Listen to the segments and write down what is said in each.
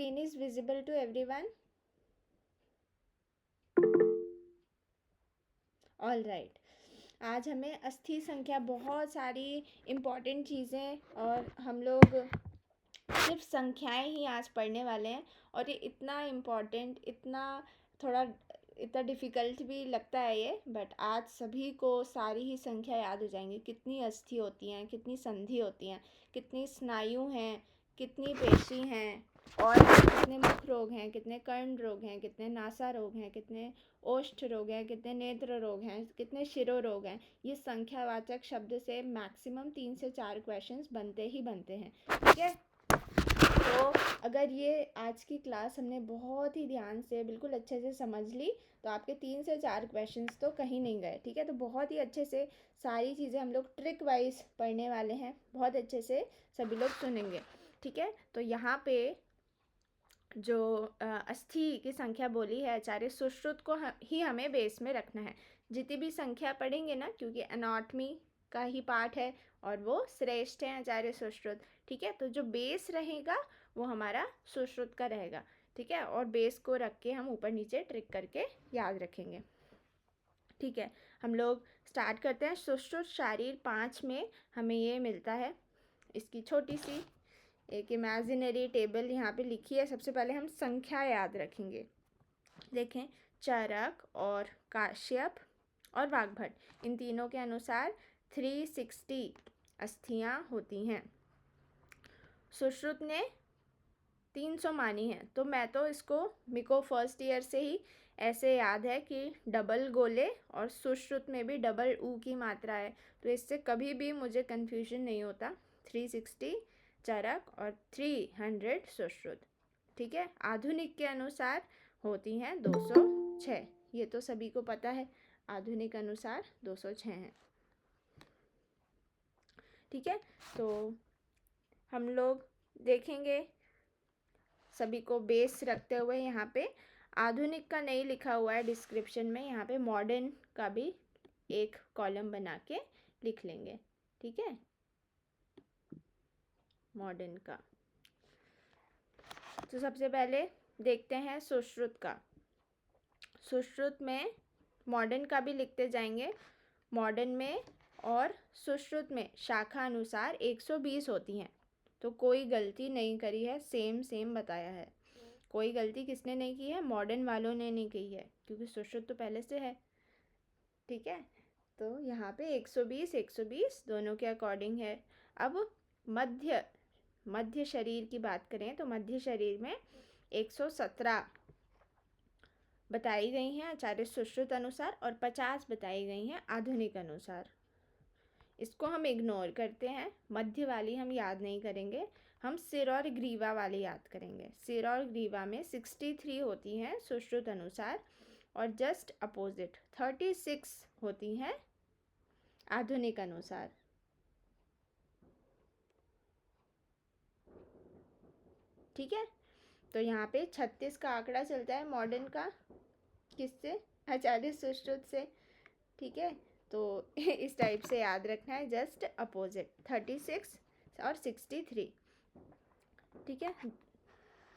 screen is visible to everyone? All right. आज हमें अस्थि संख्या, बहुत सारी इम्पॉर्टेंट चीज़ें, और हम लोग सिर्फ संख्याएं ही आज पढ़ने वाले हैं। और ये इतना इम्पॉर्टेंट, इतना डिफ़िकल्ट भी लगता है ये, बट आज सभी को सारी ही संख्या याद हो जाएंगी। कितनी अस्थि होती हैं, कितनी संधि होती हैं, कितनी स्नायु हैं, कितनी पेशी हैं, और कितने मुख रोग हैं, कितने कर्ण रोग हैं, कितने नासा रोग हैं, कितने ओष्ठ रोग हैं, कितने नेत्र रोग हैं, कितने शिरो रोग हैं। ये संख्यावाचक शब्द से मैक्सिमम 3 से 4 क्वेश्चंस बनते ही बनते हैं। ठीक है, तो अगर ये आज की क्लास हमने बहुत ही ध्यान से बिल्कुल अच्छे से समझ ली तो आपके 3 से 4 क्वेश्चंस तो कहीं नहीं गए। ठीक है, तो बहुत ही अच्छे से सारी चीज़ें हम लोग ट्रिक वाइज पढ़ने वाले हैं, बहुत अच्छे से सभी लोग सुनेंगे। ठीक है, तो यहाँ पे जो अस्थि की संख्या बोली है आचार्य सुश्रुत को ही हमें बेस में रखना है। जितनी भी संख्या पढ़ेंगे ना, क्योंकि एनाटॉमी का ही पार्ट है और वो श्रेष्ठ है आचार्य सुश्रुत। ठीक है, तो जो बेस रहेगा वो हमारा सुश्रुत का रहेगा। ठीक है, और बेस को रख के हम ऊपर नीचे ट्रिक करके याद रखेंगे। ठीक है, हम लोग स्टार्ट करते हैं। सुश्रुत शारीर 5 में हमें ये मिलता है। इसकी छोटी सी एक इमेजिनरी टेबल यहाँ पे लिखी है। सबसे पहले हम संख्या याद रखेंगे। देखें, चरक और काश्यप और वाग्भट, इन तीनों के अनुसार 360 अस्थियाँ होती हैं। सुश्रुत ने 300 मानी है, तो मैं तो इसको मिको फर्स्ट ईयर से ही ऐसे याद है कि डबल गोले और सुश्रुत में भी डबल ऊ की मात्रा है, तो इससे कभी भी मुझे कन्फ्यूजन नहीं होता। 360 चरक और 300 सुश्रुत। ठीक है, आधुनिक के अनुसार होती हैं 206। ये तो सभी को पता है, आधुनिक अनुसार 206 हैं। ठीक है, तो हम लोग देखेंगे सभी को बेस रखते हुए। यहाँ पे आधुनिक का नहीं लिखा हुआ है डिस्क्रिप्शन में, यहाँ पे मॉडर्न का भी एक कॉलम बना के लिख लेंगे। ठीक है, मॉडर्न का। तो सबसे पहले देखते हैं सुश्रुत का। सुश्रुत में मॉडर्न का भी लिखते जाएंगे। मॉडर्न में और सुश्रुत में शाखा अनुसार 120 होती हैं, तो कोई गलती नहीं करी है, सेम बताया है। कोई गलती किसने नहीं की है? मॉडर्न वालों ने नहीं की है, क्योंकि सुश्रुत तो पहले से है। ठीक है, तो यहाँ पे 120 दोनों के अकॉर्डिंग है। अब मध्य शरीर की बात करें तो मध्य शरीर में 117 बताई गई हैं आचार्य सुश्रुत अनुसार, और 50 बताई गई हैं आधुनिक अनुसार। इसको हम इग्नोर करते हैं, मध्य वाली हम याद नहीं करेंगे, हम सिर और ग्रीवा वाली याद करेंगे। सिर और ग्रीवा में 63 होती हैं सुश्रुत अनुसार, और जस्ट अपोजिट 36 होती हैं आधुनिक अनुसार। ठीक है, तो यहाँ पे 36 का आंकड़ा चलता है मॉडर्न का, किससे? आचार्य सुश्रुत से। ठीक है, तो इस टाइप से याद रखना है, जस्ट अपोजिट 36 और 63। ठीक है,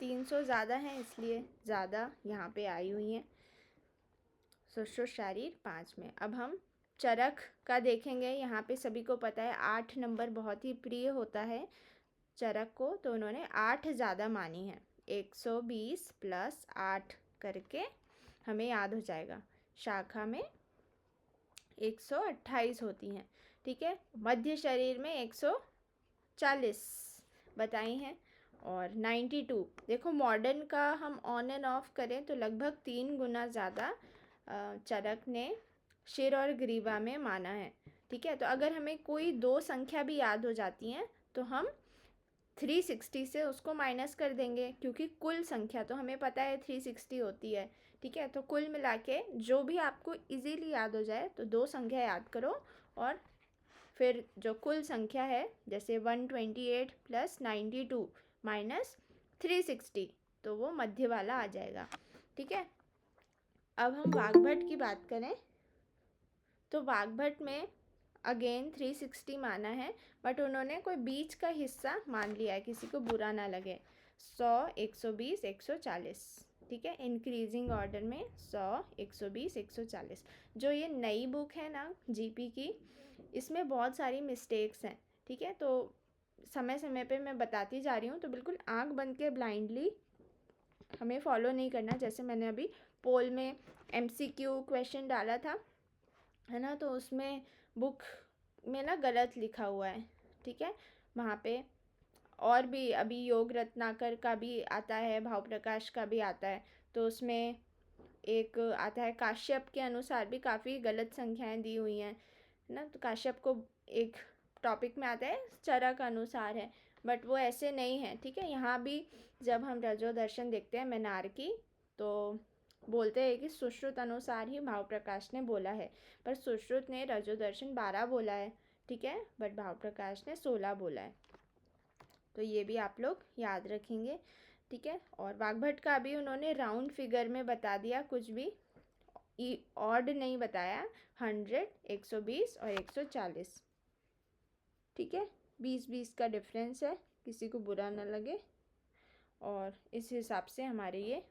300 ज़्यादा है इसलिए ज़्यादा यहाँ पे आई हुई हैं सुश्रुत शारीर 5 में। अब हम चरक का देखेंगे। यहाँ पे सभी को पता है 8 नंबर बहुत ही प्रिय होता है चरक को, तो उन्होंने 8 ज़्यादा मानी है। 120 + 8 करके हमें याद हो जाएगा। शाखा में 128 होती हैं। ठीक है, मध्य शरीर में 140 बताई हैं, और 92। देखो, मॉडर्न का हम ऑन एंड ऑफ करें तो लगभग 3 गुना ज़्यादा चरक ने शिर और ग्रीवा में माना है। ठीक है, तो अगर हमें कोई 2 संख्या भी याद हो जाती हैं तो हम 360 से उसको माइनस कर देंगे, क्योंकि कुल संख्या तो हमें पता है 360 होती है। ठीक है, तो कुल मिला के जो भी आपको इजीली याद हो जाए, तो 2 संख्या याद करो, और फिर जो कुल संख्या है, जैसे 128 + 92 - 360, तो वो मध्य वाला आ जाएगा। ठीक है, अब हम वाग्भट की बात करें तो वाग्भट में अगेन 360 माना है, बट उन्होंने कोई बीच का हिस्सा मान लिया है, किसी को बुरा ना लगे। 100, 120, 140, ठीक है, इंक्रीजिंग ऑर्डर में 100, 120, 140। जो ये नई बुक है ना जीपी की, इसमें बहुत सारी मिस्टेक्स हैं, ठीक है। तो समय समय पे मैं बताती जा रही हूँ, तो बिल्कुल आंख बंद के ब्लाइंडली हमें फॉलो नहीं करना। जैसे मैंने अभी पोल में एमसीक्यू क्वेश्चन डाला था, है ना, तो उसमें बुक में ना गलत लिखा हुआ है, ठीक है, वहाँ पे। और भी अभी योग रत्नाकर का भी आता है, भाव प्रकाश का भी आता है, तो उसमें एक आता है काश्यप के अनुसार भी काफ़ी गलत संख्याएं दी हुई हैं, है ना। तो काश्यप को एक टॉपिक में आता है चरक अनुसार है, बट वो ऐसे नहीं है, ठीक है। यहाँ भी जब हम रजो दर्शन देखते हैं मैनार की, तो बोलते हैं कि सुश्रुत अनुसार ही भाव प्रकाश ने बोला है, पर सुश्रुत ने रजो दर्शन 12 बोला है, ठीक है, बट भाव प्रकाश ने 16 बोला है। तो ये भी आप लोग याद रखेंगे, ठीक है। और वाग्भट का भी उन्होंने राउंड फिगर में बता दिया, कुछ भी ऑड नहीं बताया, 100, 120 और 140, ठीक है। 20-20 का डिफरेंस है, किसी को बुरा ना लगे। और इस हिसाब से हमारे ये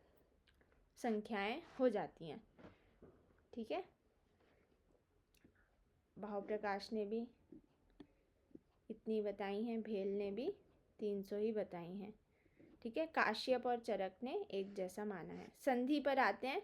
संख्याएं हो जाती हैं, ठीक है। भाव प्रकाश ने भी इतनी बताई हैं, भेल ने भी 300 ही बताई हैं, ठीक है। काश्यप और चरक ने एक जैसा माना है। संधि पर आते हैं।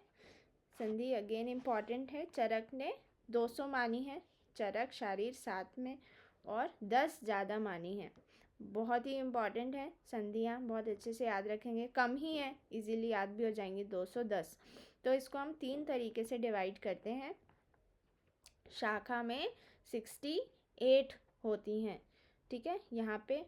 संधि अगेन इम्पॉर्टेंट है। चरक ने 200 मानी है, चरक शारीर 7 में, और 10 ज़्यादा मानी है। बहुत ही इम्पॉर्टेंट है संधियाँ, बहुत अच्छे से याद रखेंगे, कम ही है, इजीली याद भी हो जाएंगी। 210, तो इसको हम 3 तरीके से डिवाइड करते हैं। शाखा में 68 होती हैं, ठीक है। यहाँ पे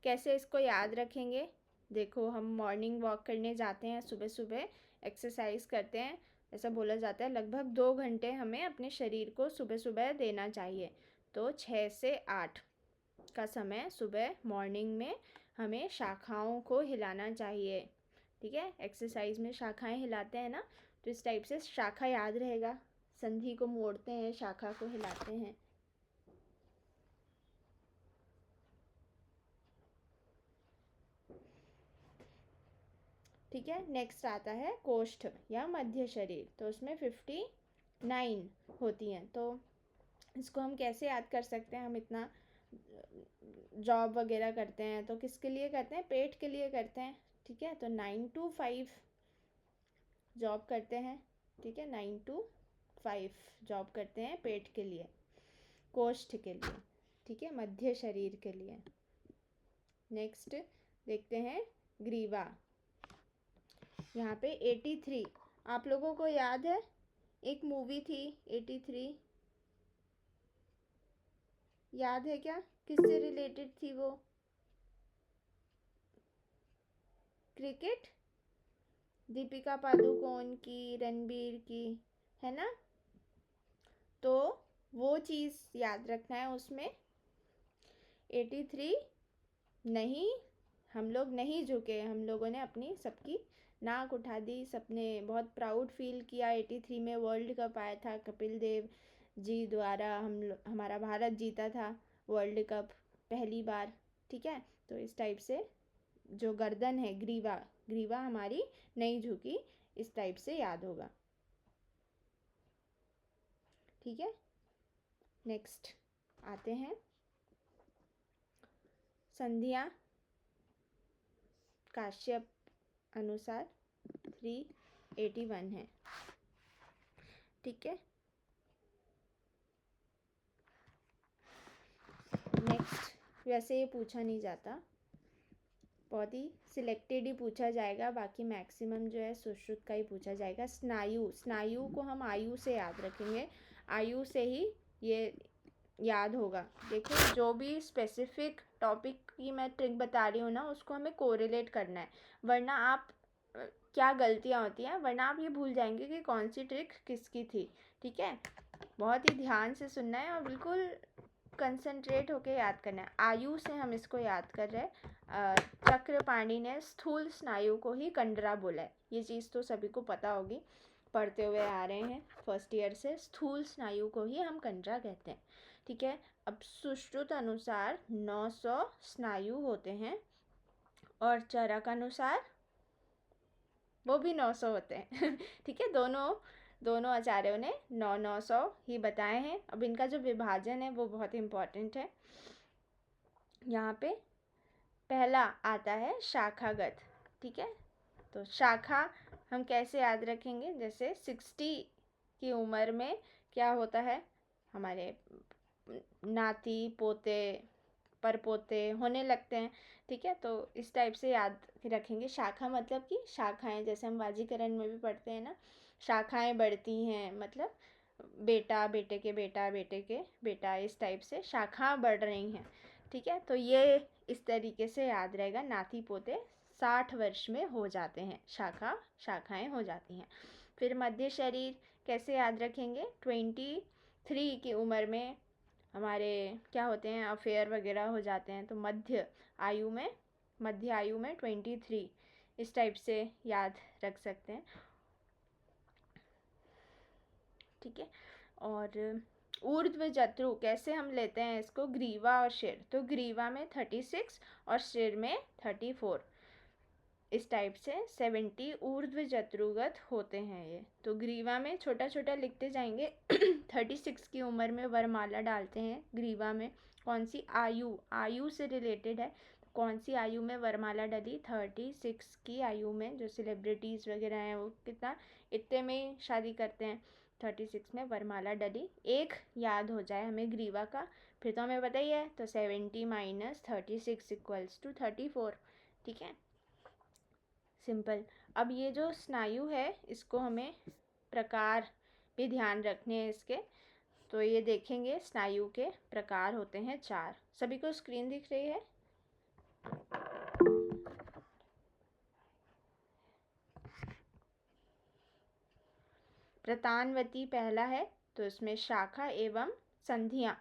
कैसे इसको याद रखेंगे, देखो हम मॉर्निंग वॉक करने जाते हैं, सुबह सुबह एक्सरसाइज करते हैं, ऐसा बोला जाता है लगभग 2 घंटे हमें अपने शरीर को सुबह सुबह देना चाहिए। तो 6 से 8 का समय सुबह मॉर्निंग में हमें शाखाओं को हिलाना चाहिए, ठीक है। एक्सरसाइज में शाखाएं हिलाते हैं ना, तो इस टाइप से शाखा याद रहेगा। संधि को मोड़ते हैं, शाखा को हिलाते हैं, ठीक है। नेक्स्ट आता है कोष्ठ या मध्य शरीर, तो उसमें 59 होती हैं। तो इसको हम कैसे याद कर सकते हैं, हम इतना जॉब वगैरह करते हैं तो किसके लिए करते हैं, पेट के लिए करते हैं, ठीक है। तो 9 to 5 जॉब करते हैं, ठीक है, 9 to 5 जॉब करते हैं पेट के लिए, कोष्ठ के लिए, ठीक है, मध्य शरीर के लिए। नेक्स्ट देखते हैं ग्रीवा। यहाँ पे 83, आप लोगों को याद है एक मूवी थी 83, याद है क्या, किससे रिलेटेड थी वो, क्रिकेट, दीपिका पादुकोण की, रणबीर की, है ना। तो वो चीज़ याद रखना है उसमें। 83 नहीं, हम लोग नहीं झुके, हम लोगों ने अपनी सबकी नाक उठा दी, सबने बहुत प्राउड फील किया। 83 में वर्ल्ड कप आया था, कपिल देव जी द्वारा हमारा भारत जीता था वर्ल्ड कप पहली बार, ठीक है। तो इस टाइप से जो गर्दन है, ग्रीवा, ग्रीवा हमारी नहीं झुकी, इस टाइप से याद होगा, ठीक है। नेक्स्ट आते हैं संधियाँ काश्यप अनुसार 381 है, ठीक है। नेक्स्ट वैसे ये पूछा नहीं जाता, बहुत ही सिलेक्टेड ही पूछा जाएगा, बाकी मैक्सिमम जो है सुश्रुत का ही पूछा जाएगा। स्नायु, स्नायु को हम आयु से याद रखेंगे, आयु से ही ये याद होगा। देखो जो भी स्पेसिफिक टॉपिक की मैं ट्रिक बता रही हूँ ना, उसको हमें कोरिलेट करना है, वरना आप क्या गलतियाँ होती हैं, वरना आप ये भूल जाएंगे कि कौन सी ट्रिक किसकी थी, ठीक है। बहुत ही ध्यान से सुनना है और बिल्कुल कंसंट्रेट होके याद करना है। आयु से हम इसको याद कर रहे हैं। चक्रपाणी ने स्थूल स्नायु को ही कंडरा बोला है, ये चीज़ तो सभी को पता होगी, पढ़ते हुए आ रहे हैं फर्स्ट ईयर से, स्थूल स्नायु को ही हम कंडरा कहते हैं, ठीक है। अब सुश्रुत अनुसार 900 स्नायु होते हैं, और चरक अनुसार वो भी 900 होते हैं। ठीक है, दोनों आचार्यों ने 900 ही बताए हैं। अब इनका जो विभाजन है वो बहुत इम्पोर्टेंट है। यहाँ पे पहला आता है शाखागत। ठीक है, तो शाखा हम कैसे याद रखेंगे, जैसे 60 की उम्र में क्या होता है, हमारे नाती पोते परपोते होने लगते हैं। ठीक है, तो इस टाइप से याद रखेंगे। शाखा मतलब कि शाखाएं, जैसे हम वाजीकरण में भी पढ़ते हैं ना, शाखाएं बढ़ती हैं, मतलब बेटा बेटे के बेटा बेटे के बेटा, इस टाइप से शाखा बढ़ रही हैं। ठीक है, तो ये इस तरीके से याद रहेगा। नाती पोते 60 वर्ष में हो जाते हैं, शाखाएं हो जाती हैं। फिर मध्य शरीर कैसे याद रखेंगे, 23 की उम्र में हमारे क्या होते हैं, अफेयर वगैरह हो जाते हैं, तो मध्य आयु में 23, इस टाइप से याद रख सकते हैं। ठीक है, और ऊर्ध्व जत्रु कैसे हम लेते हैं इसको, ग्रीवा और शिर, तो ग्रीवा में 36 और शिर में 34, इस टाइप से 70 ऊर्ध्व जत्रुगत होते हैं ये। तो ग्रीवा में छोटा छोटा लिखते जाएंगे। 36 की उम्र में वरमाला डालते हैं ग्रीवा में। कौन सी आयु से रिलेटेड है, तो कौन सी आयु में वरमाला डली, 36 की आयु में। जो सेलिब्रिटीज़ वगैरह हैं वो कितना इतने में शादी करते हैं, 36 में वरमाला डली। एक याद हो जाए हमें ग्रीवा का, फिर तो हमें पता ही है, तो 70 माइनस 36 इक्वल्स टू 34। ठीक है, सिंपल। अब ये जो स्नायु है इसको हमें प्रकार भी ध्यान रखने हैं इसके, तो ये देखेंगे स्नायु के प्रकार होते हैं 4। सभी को स्क्रीन दिख रही है? प्रतानवती पहला है, तो इसमें शाखा एवं संधियां।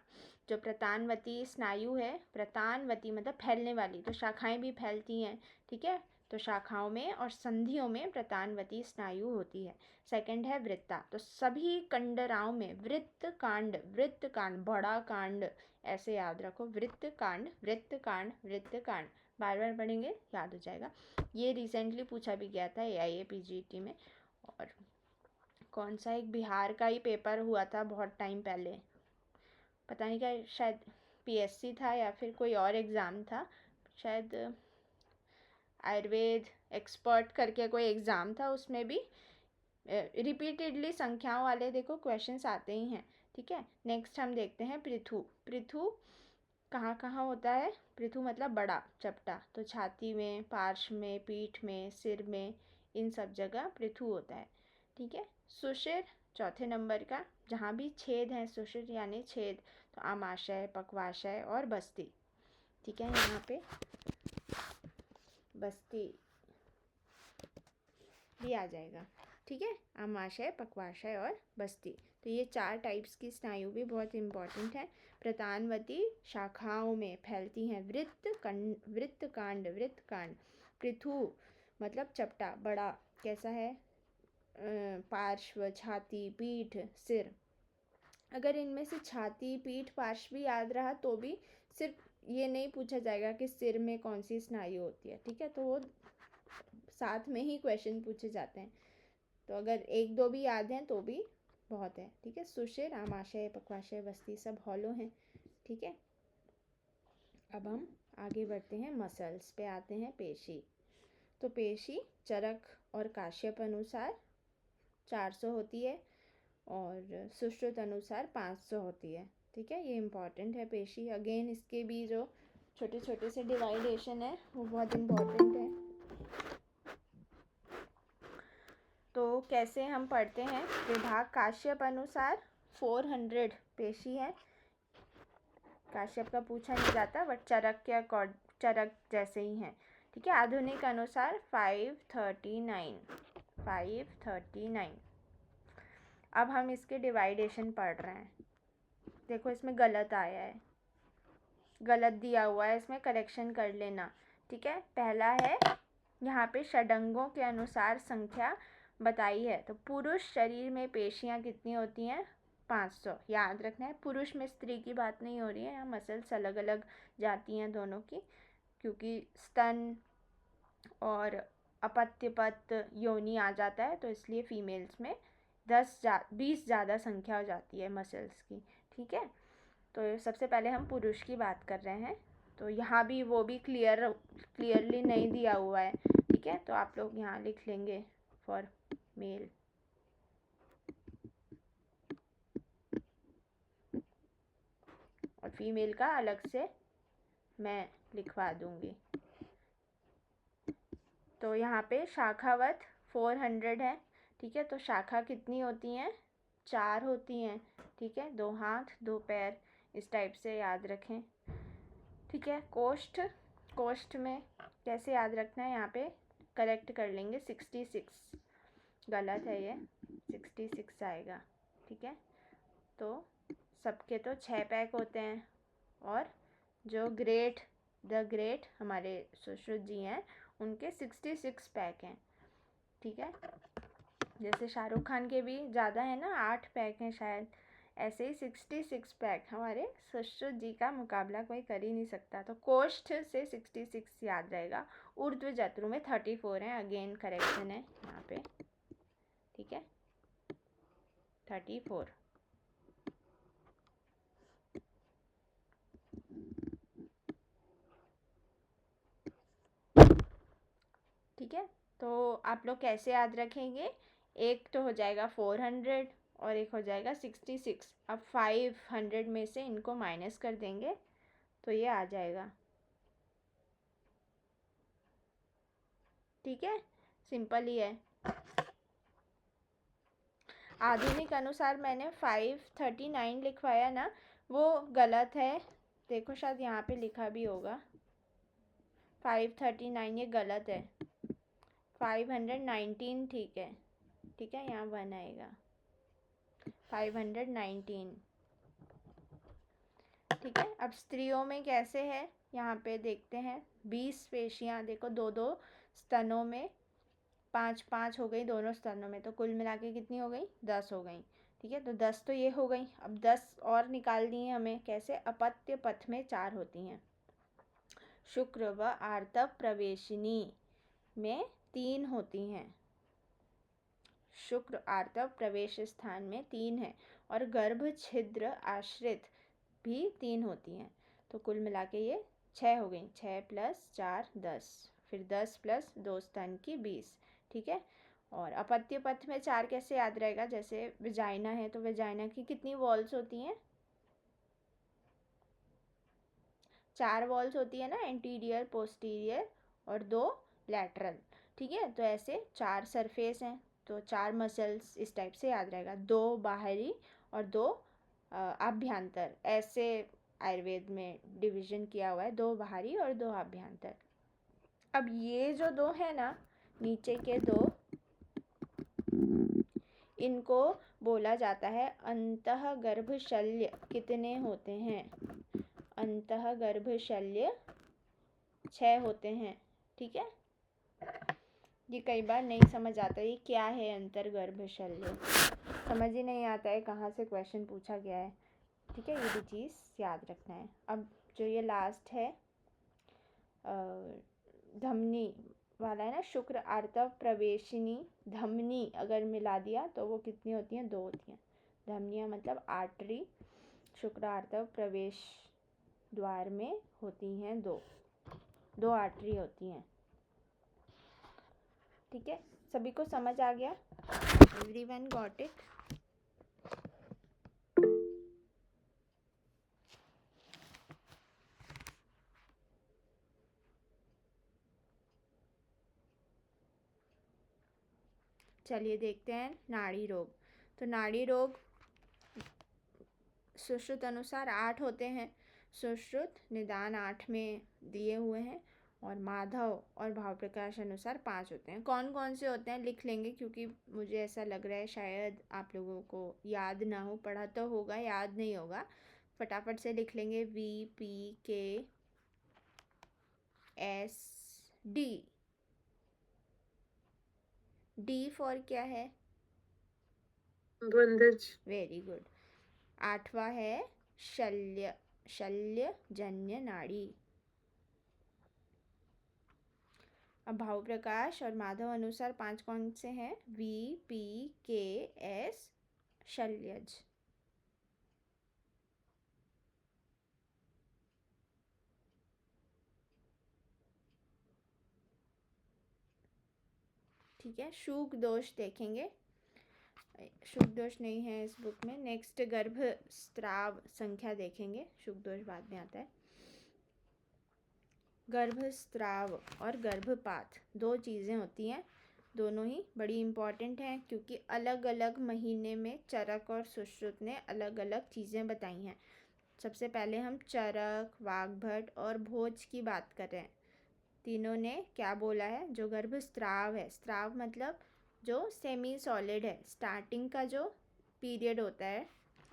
जो प्रतानवती स्नायु है, प्रतानवती मतलब फैलने वाली, तो शाखाएं भी फैलती हैं। ठीक है, तो शाखाओं में और संधियों में प्रतानवती स्नायु होती है। सेकंड है वृत्ता, तो सभी कंडराओं में वृत्त कांड बड़ा कांड, ऐसे याद रखो, वृत्त कांड वृत्त कांड वृत्त कांड, बार बार पढ़ेंगे याद हो जाएगा। ये रिसेंटली पूछा भी गया था AIA-PGT में। और कौन सा एक बिहार का ही पेपर हुआ था बहुत टाइम पहले, पता नहीं क्या, शायद PSC था या फिर कोई और एग्ज़ाम था, शायद आयुर्वेद एक्सपर्ट करके कोई एग्ज़ाम था, उसमें भी रिपीटेडली संख्याओं वाले देखो क्वेश्चंस आते ही हैं। ठीक है, नेक्स्ट हम देखते हैं पृथु कहाँ कहाँ होता है। पृथु मतलब बड़ा, चपटा, तो छाती में, पार्श्व में, पीठ में, सिर में, इन सब जगह पृथु होता है। ठीक है, सुशिर चौथे नंबर का, जहाँ भी छेद हैं, सुशिर यानी छेद, तो आमाशय, पक्वाशय और बस्ती। ठीक है, यहाँ पे बस्ती भी आ जाएगा। ठीक है, आमाशय, पक्वाशय और बस्ती, तो ये 4 टाइप्स की स्नायु भी बहुत इंपॉर्टेंट है। प्रतानवती शाखाओं में फैलती हैं, वृत्त कांड। पृथु मतलब चपटा, बड़ा, कैसा है, पार्श्व, छाती, पीठ, सिर। अगर इनमें से छाती, पीठ, पार्श्व भी याद रहा तो भी सिर्फ ये नहीं पूछा जाएगा कि सिर में कौन सी स्नायु होती है। ठीक है, तो वो साथ में ही क्वेश्चन पूछे जाते हैं, तो अगर एक दो भी याद हैं तो भी बहुत है। ठीक है, सुशिर, आमाशय, पक्वाशय, बस्ती सब हॉलो हैं। ठीक है, अब हम आगे बढ़ते हैं, मसल्स पे आते हैं, पेशी। तो पेशी चरक और काश्यप अनुसार 400 होती है और सुश्रुत अनुसार 500 होती है। ठीक है, ये इम्पॉर्टेंट है पेशी। अगेन इसके भी जो छोटे छोटे से डिवाइडेशन है वो बहुत इम्पॉर्टेंट है। तो कैसे हम पढ़ते हैं, विभाग काश्यप अनुसार 400 पेशी है। काश्यप का पूछा नहीं जाता, बट चरक के चरक जैसे ही हैं। ठीक है, आधुनिक अनुसार 539। अब हम इसके डिवाइडेशन पढ़ रहे हैं। देखो इसमें गलत आया है, गलत दिया हुआ है, इसमें करेक्शन कर लेना। ठीक है, पहला है यहाँ पे षडंगों के अनुसार संख्या बताई है, तो पुरुष शरीर में पेशियाँ कितनी होती हैं, 500। याद रखना है, पुरुष में स्त्री की बात नहीं हो रही है, यहाँ मसल्स अलग अलग जाती हैं दोनों की, क्योंकि स्तन और अपत्यपत योनि आ जाता है, तो इसलिए फीमेल्स में 20 ज़्यादा संख्या हो जाती है मसल्स की। ठीक है, तो सबसे पहले हम पुरुष की बात कर रहे हैं। तो यहाँ भी वो भी क्लियरली नहीं दिया हुआ है। ठीक है, तो आप लोग यहाँ लिख लेंगे फॉर मेल। और फीमेल का अलग से मैं लिखवा दूंगी। तो यहाँ पे शाखावत 400 है। ठीक है, तो शाखा कितनी होती हैं? 4 होती हैं। ठीक है, 2 हाथ 2 पैर, इस टाइप से याद रखें। ठीक है, कोष्ठ में कैसे याद रखना है? यहाँ पे करेक्ट कर लेंगे, 66 गलत है, ये 66 आएगा। ठीक है, तो सबके तो 6 पैक होते हैं, और जो द ग्रेट हमारे सुश्रुत जी हैं, उनके 66 पैक हैं। ठीक है, जैसे शाहरुख खान के भी ज़्यादा है ना, 8 पैक हैं शायद, ऐसे ही 66 पैक हमारे सुश्रुत जी का मुकाबला कोई कर ही नहीं सकता। तो कोष्ठ से 66 याद रहेगा। ऊर्ध्व जत्रु में 34 हैं, अगेन करेक्शन है यहाँ पे। ठीक है, 34। ठीक है, तो आप लोग कैसे याद रखेंगे? एक तो हो जाएगा 400 और एक हो जाएगा 66। अब 500 में से इनको माइनस कर देंगे तो ये आ जाएगा। ठीक है, सिंपल ही है। आधुनिक अनुसार मैंने 539 लिखवाया ना, वो गलत है। देखो, शायद यहाँ पे लिखा भी होगा 539, ये गलत है। 519 ठीक है। ठीक है, यहाँ 1 आएगा, 519। ठीक है, अब स्त्रियों में कैसे है यहाँ पे देखते हैं। 20 पेशियाँ, देखो 2-2 स्तनों में, 5-5 हो गई दोनों स्तनों में, तो कुल मिला के कितनी हो गई? 10 हो गई। ठीक है, तो 10 तो ये हो गई। अब 10 और निकाल दी हैं हमें, कैसे? अपत्य पथ में 4 होती हैं। शुक्र व आर्तव प्रवेशिनी में 3 होती हैं। शुक्र आर्तव प्रवेश स्थान में 3 है, और गर्भ छिद्र आश्रित भी 3 होती हैं। तो कुल मिला के ये 6 हो गई। 6 + 4 10, फिर 10 + 2 स्तन की 20। ठीक है, और अपत्य पथ में 4 कैसे याद रहेगा? जैसे विजाइना है, तो विजाइना की कितनी वॉल्स होती हैं? 4 वॉल्स होती है ना, एंटीरियर, पोस्टीरियर और 2 लैटरल। ठीक है, तो ऐसे 4 सरफेस हैं, तो 4 मसल्स इस टाइप से याद रहेगा। 2 बाहरी और 2 आभ्यंतर, ऐसे आयुर्वेद में डिवीजन किया हुआ है, 2 बाहरी और 2 आभ्यंतर। अब ये जो 2 है ना, नीचे के 2, इनको बोला जाता है अंतःगर्भ शल्य। कितने होते हैं? अंतःगर्भ शल्य 6 होते हैं। ठीक है, ये कई बार नहीं समझ आता ये क्या है अंतर्गर्भ शल्य, समझ ही नहीं आता है कहाँ से क्वेश्चन पूछा गया है। ठीक है, ये भी चीज़ याद रखना है। अब जो ये लास्ट है धमनी वाला है ना, शुक्र आर्तव प्रवेशिनी धमनी, अगर मिला दिया तो वो कितनी होती हैं? 2 होती हैं। धमनियाँ मतलब आर्टरी, शुक्र आर्तव प्रवेश द्वार में होती हैं 2 आर्टरी होती हैं। ठीक है, सभी को समझ आ गया? Everyone got it? चलिए देखते हैं नाड़ी रोग। तो नाड़ी रोग सुश्रुत अनुसार 8 होते हैं। सुश्रुत निदान 8 में दिए हुए हैं, और माधव और भाव प्रकाश अनुसार 5 होते हैं। कौन कौन से होते हैं लिख लेंगे, क्योंकि मुझे ऐसा लग रहा है शायद आप लोगों को याद ना हो। पढ़ा तो होगा, याद नहीं होगा। फटाफट से लिख लेंगे। VPKSD। डी फॉर क्या है? बंधज। Very good. 8वां है शल्य जन्य नाड़ी। अब भाव प्रकाश और माधव अनुसार 5 कौन से हैं? वी, पी, के, एस, शल्यज। ठीक है, शुक दोष देखेंगे, शुक दोष नहीं है इस बुक में। नेक्स्ट गर्भ स्त्राव संख्या देखेंगे, शुक दोष बाद में आता है। गर्भस्राव और गर्भपात 2 चीज़ें होती हैं, दोनों ही बड़ी इम्पॉर्टेंट हैं, क्योंकि अलग अलग महीने में चरक और सुश्रुत ने अलग अलग चीज़ें बताई हैं। सबसे पहले हम चरक, वाग्भट और भोज की बात कर रहे हैं। तीनों ने क्या बोला है? जो गर्भस्राव है, स्राव मतलब जो सेमी सॉलिड है, स्टार्टिंग का जो पीरियड होता है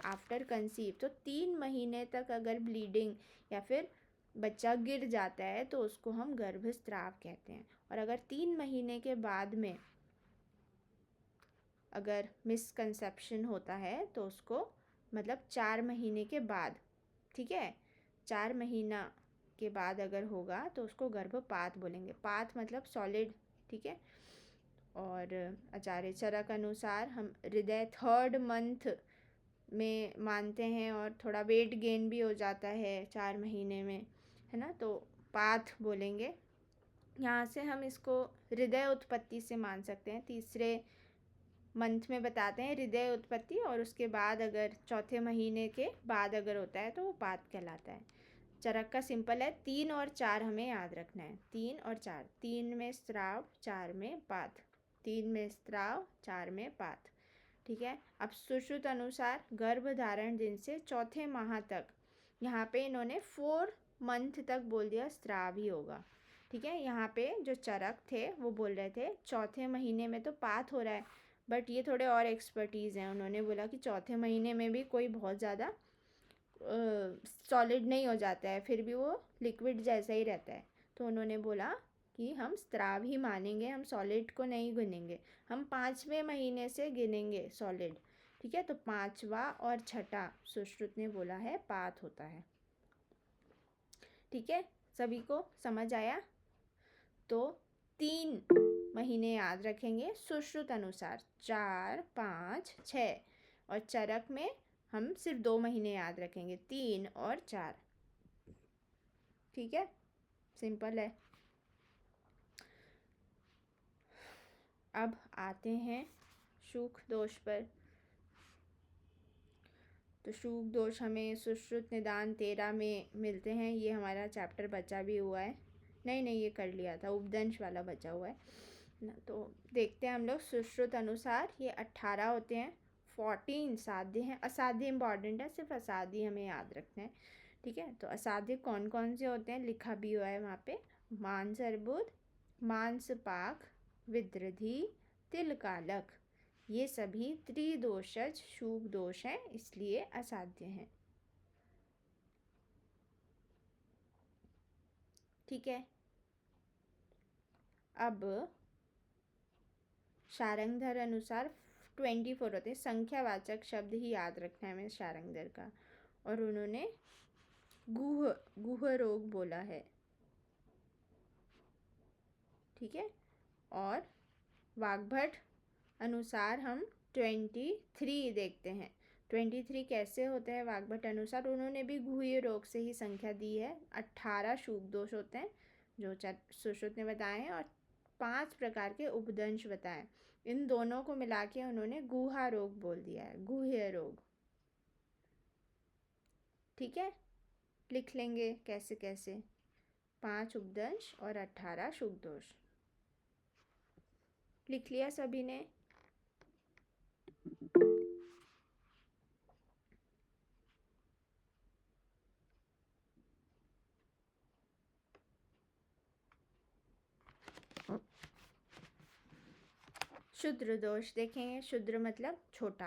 आफ्टर कंसीव, तो 3 महीने तक अगर ब्लीडिंग या फिर बच्चा गिर जाता है तो उसको हम गर्भस्राव कहते हैं। और अगर 3 महीने के बाद में अगर मिसकंसेप्शन होता है तो उसको, मतलब 4 महीने के बाद, ठीक है, 4 महीना के बाद अगर होगा तो उसको गर्भपात बोलेंगे। पात मतलब सॉलिड, ठीक है। और आचार्य चरक अनुसार हम हृदय 3rd मंथ में मानते हैं, और थोड़ा वेट गेन भी हो जाता है 4 महीने में, है ना, तो पाथ बोलेंगे। यहाँ से हम इसको हृदय उत्पत्ति से मान सकते हैं। 3रे मंथ में बताते हैं हृदय उत्पत्ति, और उसके बाद अगर 4थे महीने के बाद अगर होता है तो वो पाथ कहलाता है। चरक का सिंपल है, 3 और 4 हमें याद रखना है, 3 और 4, 3 में स्राव, 4 में पाथ, 3 में स्राव, 4 में पाथ, ठीक है। अब सुश्रुत अनुसार गर्भ धारण दिन से 4थे माह तक, यहाँ पे इन्होंने 4 मंथ तक बोल दिया स्राव ही होगा, ठीक है। यहाँ पे जो चरक थे वो बोल रहे थे 4थे महीने में तो पाथ हो रहा है, बट ये थोड़े और एक्सपर्टीज़ हैं, उन्होंने बोला कि 4थे महीने में भी कोई बहुत ज़्यादा सॉलिड नहीं हो जाता है, फिर भी वो लिक्विड जैसा ही रहता है, तो उन्होंने बोला कि हम स्राव ही मानेंगे, हम सॉलिड को नहीं गिनेंगे, हम 5वें महीने से गिनेंगे सॉलिड, ठीक है। तो 5वां और 6ठा सुश्रुत ने बोला है पाथ होता है, ठीक है। सभी को समझ आया? तो 3 महीने याद रखेंगे सुश्रुत अनुसार, 4, 5, 6, और चरक में हम सिर्फ 2 महीने याद रखेंगे, 3 और 4, ठीक है, सिंपल है। अब आते हैं शुक दोष पर। तो शुक दोष हमें सुश्रुत निदान 13 में मिलते हैं, ये हमारा चैप्टर बचा भी हुआ है, नहीं ये कर लिया था, उपदंश वाला बचा हुआ है ना। तो देखते हैं हम लोग सुश्रुत अनुसार, ये 18 होते हैं, 14 साध्य हैं, असाध्य इम्पॉर्टेंट है, सिर्फ असाध्य हमें याद रखना है, ठीक है। तो असाध्य कौन कौन से होते हैं लिखा भी हुआ है वहाँ पे, मांस अर्बुद, मांसपाक, विद्रधि, तिलकालक, ये सभी त्रिदोषज शुक दोष हैं, इसलिए असाध्य हैं, ठीक है। अब शारंगधर अनुसार 24 होते हैं, संख्यावाचक शब्द ही याद रखना है हमें शारंगधर का, और उन्होंने गुह रोग बोला है, ठीक है। और वाग्भट अनुसार हम 23 देखते हैं, 23 कैसे होते हैं वाग्भट अनुसार, उन्होंने भी गुह्य रोग से ही संख्या दी है। 18 शुक दोष होते हैं जो सुश्रुत ने बताए हैं, और 5 प्रकार के उपदंश बताए, इन दोनों को मिला के उन्होंने गुहा रोग बोल दिया है, गुह्य रोग, ठीक है। लिख लेंगे कैसे कैसे, 5 उपदंश और 18 शुक दोष, लिख लिया सभी ने? शुद्र दोष देखेंगे, शुद्र मतलब छोटा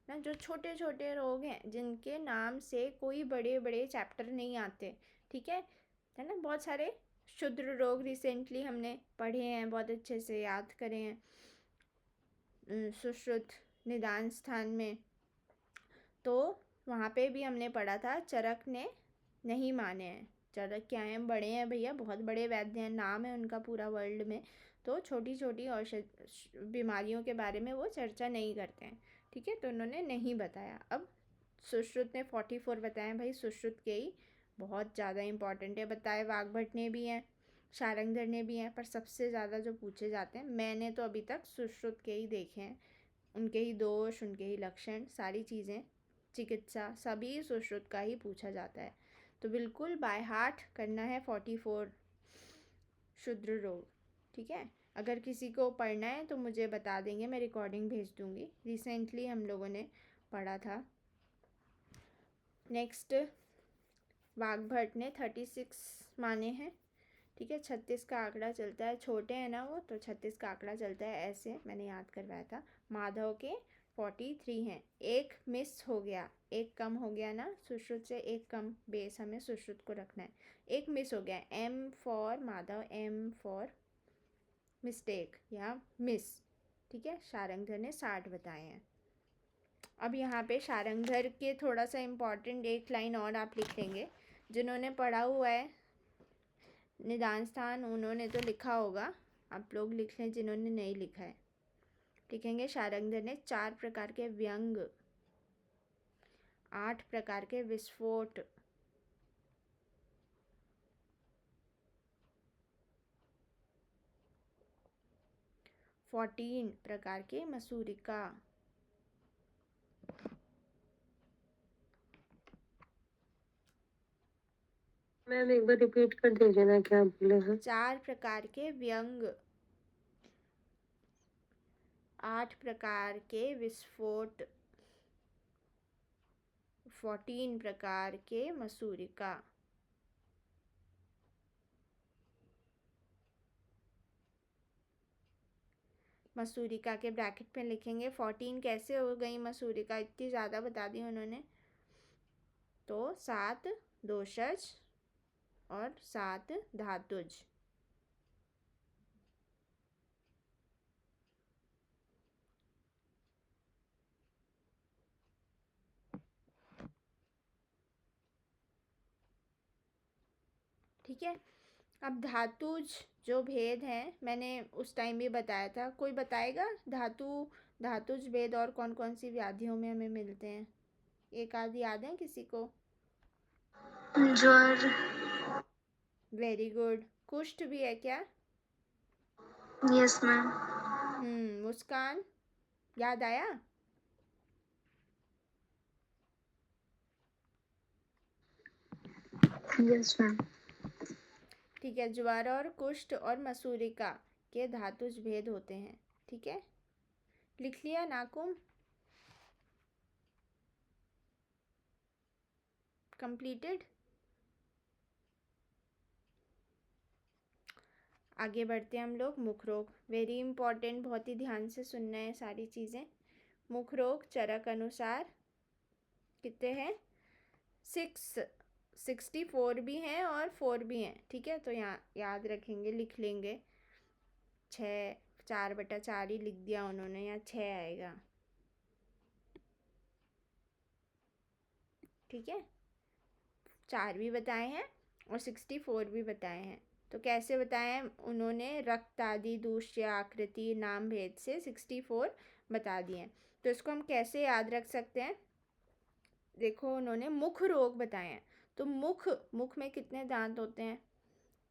ना, जो छोटे छोटे रोग हैं जिनके नाम से कोई बड़े बड़े चैप्टर नहीं आते, ठीक है ना। बहुत सारे शुद्र रोग रिसेंटली हमने पढ़े हैं, बहुत अच्छे से याद करे हैं सुश्रुत निदान स्थान में, तो वहाँ पे भी हमने पढ़ा था चरक ने नहीं माने हैं, चाणक्य हैं, बड़े हैं भैया, बहुत बड़े वैद्य हैं, नाम है उनका पूरा वर्ल्ड में। तो छोटी छोटी औषध बीमारियों के बारे में वो चर्चा नहीं करते हैं, ठीक है। तो उन्होंने नहीं बताया। अब सुश्रुत ने 44 बताए भाई, सुश्रुत के ही बहुत ज़्यादा इंपॉर्टेंट है बताए। वाग्भट ने भी हैं, शारंगधर ने भी हैं, पर सबसे ज़्यादा जो पूछे जाते हैं, मैंने तो अभी तक सुश्रुत के ही देखे हैं। उनके ही दोष, उनके ही लक्षण, सारी चीज़ें, चिकित्सा, सभी सुश्रुत का ही पूछा जाता है। तो बिल्कुल बाय हार्ट करना है 44 क्षुद्र रोग, ठीक है। अगर किसी को पढ़ना है तो मुझे बता देंगे, मैं रिकॉर्डिंग भेज दूंगी। रिसेंटली हम लोगों ने पढ़ा था। नेक्स्ट, वाग्भट ने 36 माने हैं, ठीक है। 36 का आंकड़ा चलता है, छोटे हैं ना वो, तो 36 का आंकड़ा चलता है ऐसे, मैंने याद करवाया था। माधव के 43 हैं, एक मिस हो गया, एक कम हो गया ना, सुश्रुत से एक कम बेस हमें सुश्रुत को रखना है। एक मिस हो गया, M for Madhav, M for mistake या मिस, ठीक है। शारंगधर ने 60 बताए हैं। अब यहाँ पे शारंगधर के थोड़ा सा इम्पॉर्टेंट एक लाइन और आप लिख लेंगे। जिन्होंने पढ़ा हुआ है निदान स्थान, उन्होंने तो लिखा होगा, आप लोग लिख लें जिन्होंने नहीं लिखा है। लिखेंगे शारंगधर ने 4 प्रकार के व्यंग, 8 प्रकार के विस्फोट, 14 प्रकार के मसूरिका, मैम एक बार रिपीट कर दीजिए ना, क्या बोले हैं? 4 प्रकार के व्यंग, 8 प्रकार के विस्फोट, 14 प्रकार के मसूरिका। मसूरिका के ब्रैकेट में लिखेंगे 14 कैसे हो गई मसूरिका, इतनी ज़्यादा बता दी उन्होंने। तो 7 दोषज और 7 धातुज। ठीक है। अब धातुज जो भेद हैं, मैंने उस टाइम भी बताया था, कोई बताएगा धातुज भेद और कौन कौन सी व्याधियों में हमें मिलते हैं? एक आध याद है किसी को? ज्वर। Very good. कुष्ठ भी है क्या? Yes ma'am. मुस्कान, याद आया? Yes ma'am. ठीक है, ज्वर और कुष्ठ और मसूरिका के धातुज भेद होते हैं, ठीक है। लिख लिया नाकुम? कंप्लीटेड। आगे बढ़ते हैं हम लोग। मुख रोग, वेरी इंपॉर्टेंट, बहुत ही ध्यान से सुनना है सारी चीज़ें। मुख रोग चरक अनुसार कितने हैं? 64 भी हैं और 4 भी हैं, ठीक है। तो यहाँ याद रखेंगे, लिख लेंगे। 6, 4/4 ही लिख दिया उन्होंने, यहाँ 6 आएगा, ठीक है। 4 भी बताए हैं और 64 भी बताए हैं। तो कैसे बताए हैं उन्होंने? रक्त आदि दूष्य आकृति नाम भेद से 64 बता दिए हैं। तो इसको हम कैसे याद रख सकते हैं? देखो, उन्होंने मुख रोग बताए हैं, तो मुख में कितने दांत होते हैं?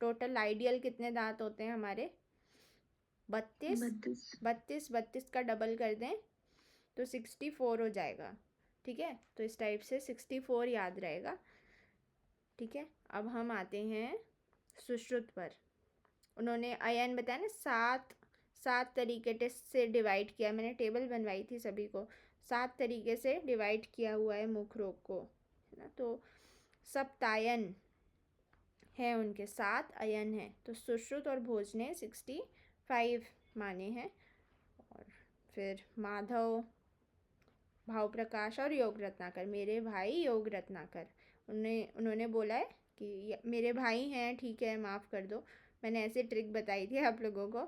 टोटल आइडियल कितने दांत होते हैं हमारे? 32। 32 का डबल कर दें तो 64 हो जाएगा, ठीक है। तो इस टाइप से 64 याद रहेगा, ठीक है। अब हम आते हैं सुश्रुत पर। उन्होंने अयन बताया ना, 7 तरीके से डिवाइड किया, मैंने टेबल बनवाई थी सभी को। 7 तरीके से डिवाइड किया हुआ है मुख रोग को, है ना। तो सप्तायन है उनके, 7 अयन है। तो सुश्रुत और भोज ने 65 माने हैं। और फिर माधव, भाव प्रकाश और योग रत्नाकर, मेरे भाई योग रत्नाकर, उन्होंने बोला है कि मेरे भाई हैं, ठीक है, माफ़ कर दो। मैंने ऐसे ट्रिक बताई थी आप लोगों को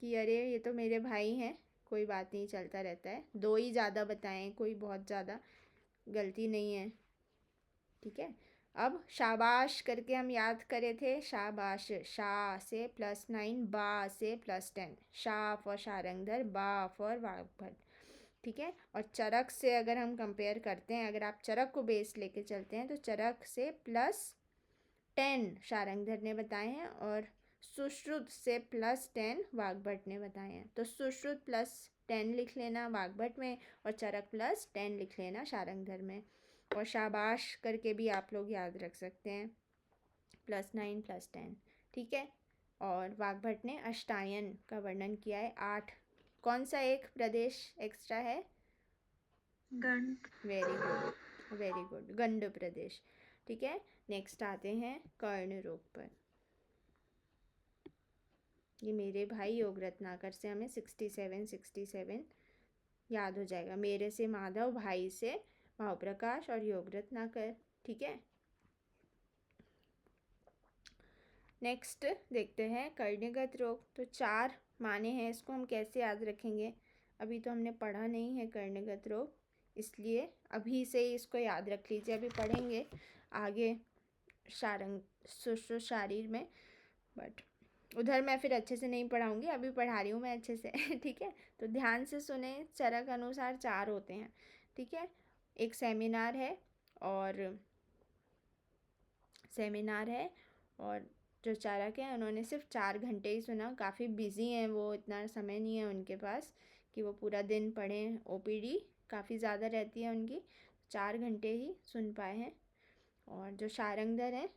कि अरे ये तो मेरे भाई हैं, कोई बात नहीं, चलता रहता है। 2 ही ज़्यादा बताएं, कोई बहुत ज़्यादा गलती नहीं है, ठीक है। अब शाबाश करके हम याद करे थे, शाबाश, शा से +9, बा से +10, शा फॉर शारंगधर, बा फॉर वाग्भट, ठीक है। और चरक से अगर हम कंपेयर करते हैं, अगर आप चरक को बेस लेके चलते हैं तो चरक से +10 शारंगधर ने बताए हैं और सुश्रुत से +10 वाग्भट ने बताए हैं। तो सुश्रुत +10 लिख लेना वाग्भट में और चरक +10 लिख लेना शारंगधर में। और शाबाश करके भी आप लोग याद रख सकते हैं, +9 +10, ठीक है। और वाग्भट ने अष्टायन का वर्णन किया है 8। कौन सा एक प्रदेश एक्स्ट्रा है? गंड। वेरी गुड, वेरी गुड, गंड प्रदेश, ठीक है। नेक्स्ट आते हैं कर्ण रोग पर। ये मेरे भाई योग रत्नाकर से हमें 67 याद हो जाएगा। मेरे से माधव, भाई से भाव प्रकाश और योग रत्नाकर, ठीक है। नेक्स्ट देखते हैं कर्णगत रोग। तो 4 माने हैं, इसको हम कैसे याद रखेंगे? अभी तो हमने पढ़ा नहीं है कर्णगत रोग, इसलिए अभी से ही इसको याद रख लीजिए। अभी पढ़ेंगे आगे सुश्रुत शारीर में, बट उधर मैं फिर अच्छे से नहीं पढ़ाऊँगी, अभी पढ़ा रही हूँ मैं अच्छे से ठीक है। तो ध्यान से सुने, चरक अनुसार 4 होते हैं, ठीक है। एक सेमिनार है और जो चारक है उन्होंने सिर्फ 4 घंटे ही सुना। काफ़ी बिजी हैं वो, इतना समय नहीं है उनके पास कि वो पूरा दिन पढ़ें, ओपीडी काफ़ी ज़्यादा रहती है उनकी, 4 घंटे ही सुन पाए हैं। और जो शारंगधर हैं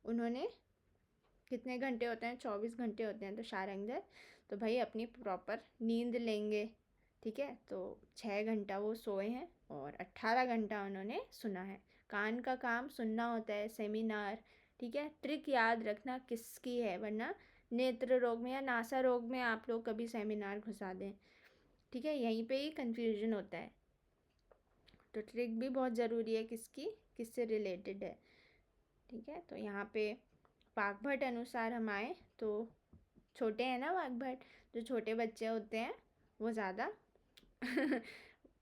उन्होंने कितने घंटे होते हैं? 24 घंटे होते हैं। तो शारंगधर तो भाई अपनी प्रॉपर नींद लेंगे, ठीक है। तो 6 घंटा वो सोए हैं और 18 घंटा उन्होंने सुना है। कान का काम सुनना होता है, सेमिनार, ठीक है। ट्रिक याद रखना किसकी है, वरना नेत्र रोग में या नासा रोग में आप लोग कभी सेमिनार घुसा दें, ठीक है। यहीं पे ही कन्फ्यूजन होता है। तो ट्रिक भी बहुत ज़रूरी है, किससे रिलेटेड है, ठीक है। तो यहाँ पे वाग्भट अनुसार हम आए तो छोटे हैं ना वाग्भट, जो छोटे बच्चे होते हैं वो ज़्यादा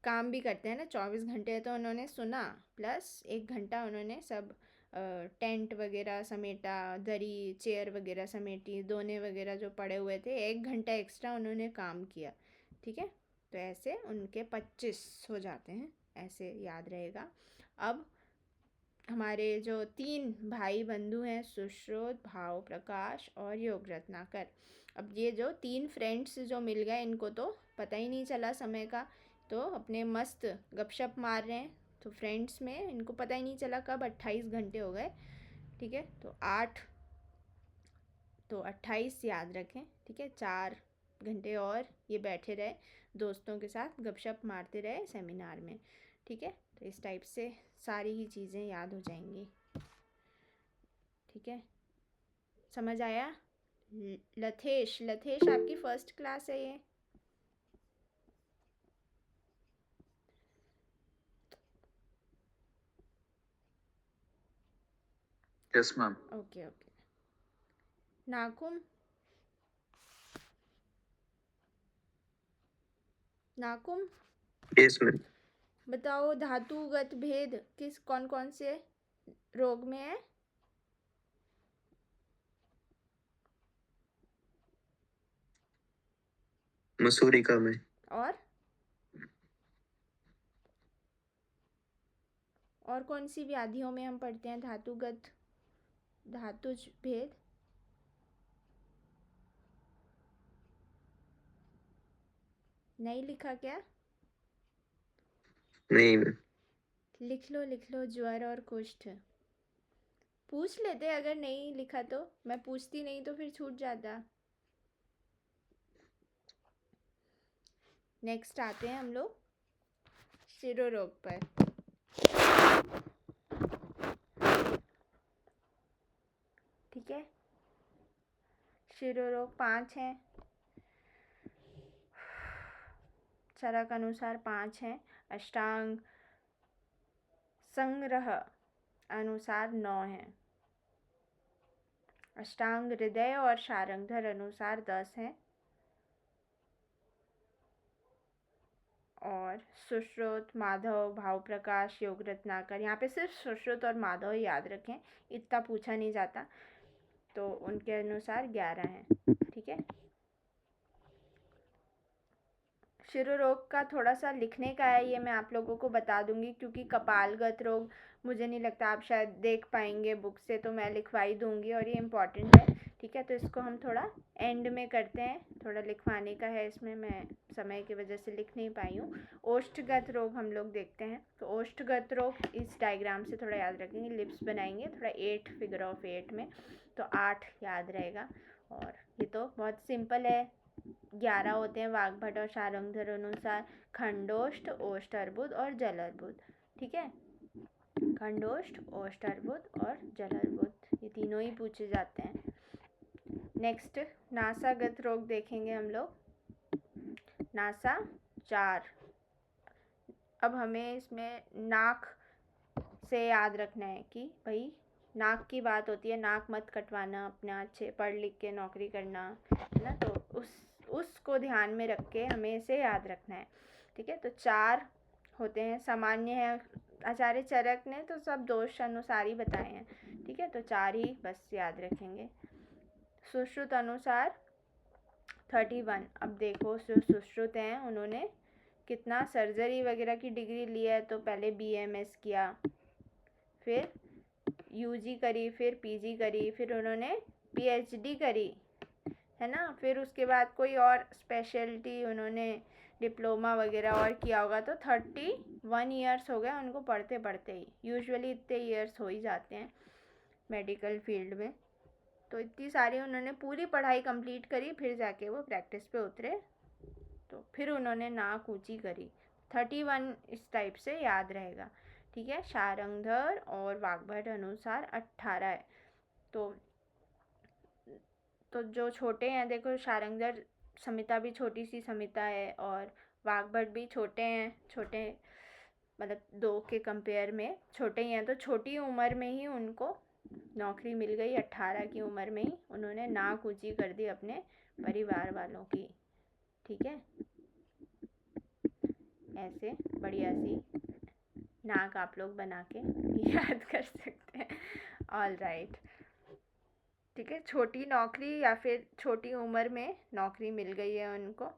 काम भी करते हैं ना। 24 घंटे तो उन्होंने सुना, प्लस 1 घंटा उन्होंने सब टेंट वगैरह समेटा, दरी चेयर वगैरह समेटी, दोने वगैरह जो पड़े हुए थे, 1 घंटा एक्स्ट्रा उन्होंने काम किया, ठीक है। तो ऐसे उनके 25 हो जाते हैं, ऐसे याद रहेगा। अब हमारे जो 3 भाई बंधु हैं, सुश्रुत, भाव प्रकाश और योग रत्नाकर। अब ये जो 3 फ्रेंड्स जो मिल गए, इनको तो पता ही नहीं चला समय का, तो अपने मस्त गपशप मार रहे हैं। तो फ्रेंड्स में इनको पता ही नहीं चला कब 28 घंटे हो गए, ठीक है। तो 8 तो 28 याद रखें, ठीक है। 4 घंटे और ये बैठे रहे, दोस्तों के साथ गपशप मारते रहे सेमिनार में, ठीक है। तो इस टाइप से सारी ही चीज़ें याद हो जाएंगी, ठीक है। समझ आया? लथेश, लथेश आपकी फर्स्ट क्लास है ये? Yes ma'am. Okay okay. नाकुम, नाकुम यस मैम। बताओ धातुगत भेद कौन कौन से रोग में है? मसूरिका में। और कौन सी व्याधियों में हम पढ़ते हैं धातुज भेद? नहीं लिखा क्या? नहीं मैम। लिख लो, ज्वर और कुष्ठ पूछ लेते, अगर नहीं लिखा तो मैं पूछती नहीं तो फिर छूट जाता। नेक्स्ट आते हैं हम लोग शिरोरोग पर। ठीक है, शिरोरोग 5 हैं, चरक अनुसार 5 हैं, अष्टांग संग्रह अनुसार 9 हैं, अष्टांग हृदय और शारंगधर अनुसार 10 हैं, और सुश्रुत, माधव, भाव प्रकाश, योग रत्नाकर। यहाँ पे सिर्फ सुश्रुत और माधव ही याद रखें, इतना पूछा नहीं जाता, तो उनके अनुसार 11 हैं। ठीक है। शिरो रोग का थोड़ा सा लिखने का है, ये मैं आप लोगों को बता दूंगी, क्योंकि कपालगत रोग मुझे नहीं लगता आप शायद देख पाएंगे बुक से, तो मैं लिखवाई दूंगी और ये इम्पॉर्टेंट है। ठीक है, तो इसको हम थोड़ा एंड में करते हैं, थोड़ा लिखवाने का है इसमें, मैं समय की वजह से लिख नहीं पाई हूँ। ओष्ठगत रोग हम लोग देखते हैं, तो ओष्ठगत रोग इस डायग्राम से थोड़ा याद रखेंगे, लिप्स बनाएंगे थोड़ा 8 फिगर ऑफ 8 में, तो 8 याद रहेगा। और ये तो बहुत सिंपल है, 11 होते हैं वाग्भट और शारंगधर अनुसार, खंडोष्ठ, ओष्ठ अर्बुद और जल अर्बुद। ठीक है, खंडोष्ठ, ओष्ठ अर्बुद और जल अर्बुद, ये तीनों ही पूछे जाते हैं। नेक्स्ट नासागत रोग देखेंगे हम लोग, नासा 4। अब हमें इसमें नाक से याद रखना है कि भाई नाक की बात होती है, नाक मत कटवाना अपना, अच्छे पढ़ लिख के नौकरी करना है ना, तो उसको ध्यान में रख के हमें इसे याद रखना है। ठीक है, तो 4 होते हैं, सामान्य है, आचार्य चरक ने तो सब दोष अनुसार ही बताए हैं। ठीक है, तो 4 ही बस याद रखेंगे। सुश्रुत अनुसार 31। अब देखो जो सुश्रुत हैं उन्होंने कितना सर्जरी वगैरह की डिग्री लिया है, तो पहले BMS किया, फिर UG करी, फिर PG करी, फिर उन्होंने PhD करी, है ना, फिर उसके बाद कोई और स्पेशलिटी उन्होंने डिप्लोमा वगैरह और किया होगा, तो 31 ईयर्स हो गए उनको पढ़ते पढ़ते ही। यूजुअली इतने ईयर्स हो ही जाते हैं मेडिकल फील्ड में, तो इतनी सारी उन्होंने पूरी पढ़ाई कंप्लीट करी, फिर जाके वो प्रैक्टिस पे उतरे, तो फिर उन्होंने नाक ऊंची करी। 31 इस टाइप से याद रहेगा। ठीक है, शारंगधर और वाग्भट अनुसार 18 है। तो जो छोटे हैं, देखो शारंगधर समिता भी छोटी सी समिता है और वाग्भट भी छोटे हैं, छोटे मतलब 2 के कंपेयर में छोटे ही हैं, तो छोटी उम्र में ही उनको नौकरी मिल गई, 18 की उम्र में ही उन्होंने नाक ऊंची कर दी अपने परिवार वालों की। ठीक है, ऐसे बढ़िया सी नाक आप लोग बना के याद कर सकते हैं। All right. ठीक है, छोटी नौकरी या फिर छोटी उम्र में नौकरी मिल गई है उनको।